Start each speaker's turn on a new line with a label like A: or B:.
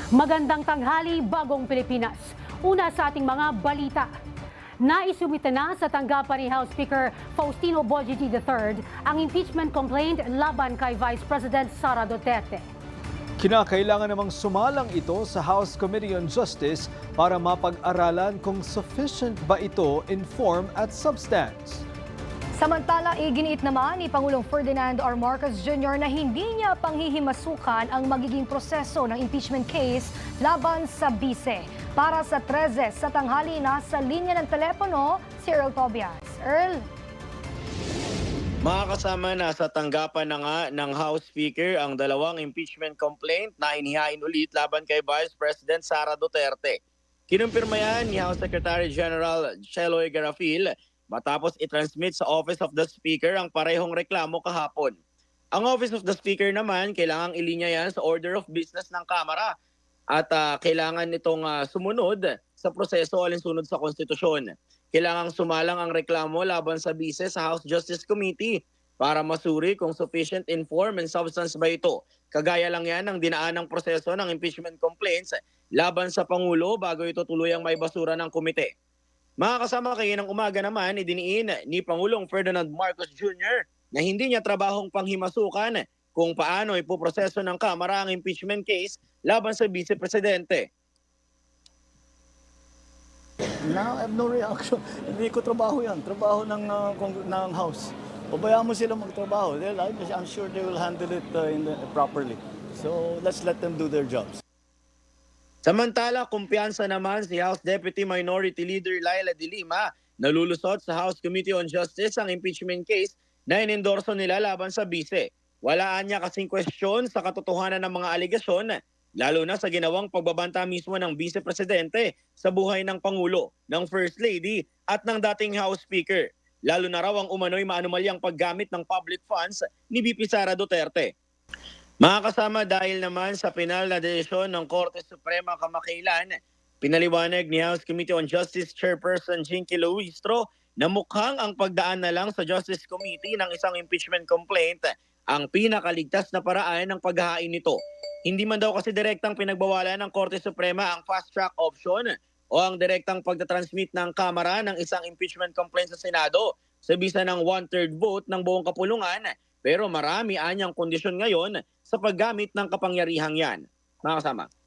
A: Magandang tanghali, Bagong Pilipinas. Una sa ating mga balita. Naisumita na sa tanggapan ni House Speaker Faustino Bojiji III ang impeachment complaint laban kay Vice President Sara Duterte.
B: Kinakailangan namang sumalang ito sa House Committee on Justice para mapag-aralan kung sufficient ba ito in form at substance.
C: Samantala, iginiit naman ni Pangulong Ferdinand R. Marcos Jr. na hindi niya panghihimasukan ang magiging proseso ng impeachment case laban sa bise. Para sa 13 sa tanghali, nasa linya ng telepono si Earl Tobias. Earl?
D: Makakasama na sa tanggapan na nga ng House Speaker ang dalawang impeachment complaint na inihain ulit laban kay Vice President Sara Duterte. Kinumpirma yan ni House Secretary General Cheloy Garafil matapos i-transmit sa Office of the Speaker ang parehong reklamo kahapon. Ang Office of the Speaker naman, kailangang ilinya yan sa order of business ng Kamara at kailangan itong sumunod sa proseso alinsunod sa konstitusyon. Kailangang sumalang ang reklamo laban sa bise sa House Justice Committee para masuri kung sufficient in form and substance ba ito. Kagaya lang yan ng dinaanang proseso ng impeachment complaints laban sa Pangulo bago ito tuluyang maibasura ng komite. Mga kasama kayo ng umaga naman, idiniin ni Pangulong Ferdinand Marcos Jr. na hindi niya trabahong panghimasukan kung paano ipoproseso ng Kamara ang impeachment case laban sa Vice Presidente.
E: Now, I have no reaction. Hindi ko trabaho yan. Trabaho ng House. Pabayaan mo sila magtrabaho. I'm sure they will handle it properly. So, let's let them do their jobs.
D: Samantala, kumpiyansa naman si House Deputy Minority Leader Laila De Lima na lulusot sa House Committee on Justice ang impeachment case na inendorso nila laban sa bise. Walaan niya kasing kwestiyon sa katotohanan ng mga aligasyon, lalo na sa ginawang pagbabanta mismo ng Vice Presidente sa buhay ng Pangulo, ng First Lady at ng dating House Speaker. Lalo na raw ang umano'y maanumalyang paggamit ng public funds ni VP Sara Duterte. Mga kasama, dahil naman sa pinal na desisyon ng Korte Suprema kamakailan, pinaliwanag ni House Committee on Justice Chairperson Jinky Luistro na mukhang ang pagdaan na lang sa Justice Committee ng isang impeachment complaint ang pinakaligtas na paraan ng paghahain nito. Hindi man daw kasi direktang pinagbawalan ng Korte Suprema ang fast-track option o ang direktang pagtatransmit ng Kamara ng isang impeachment complaint sa Senado sa bisa ng 1/3 vote ng buong kapulungan. Pero marami anyang kondisyon ngayon sa paggamit ng kapangyarihang yan. Mga kasama.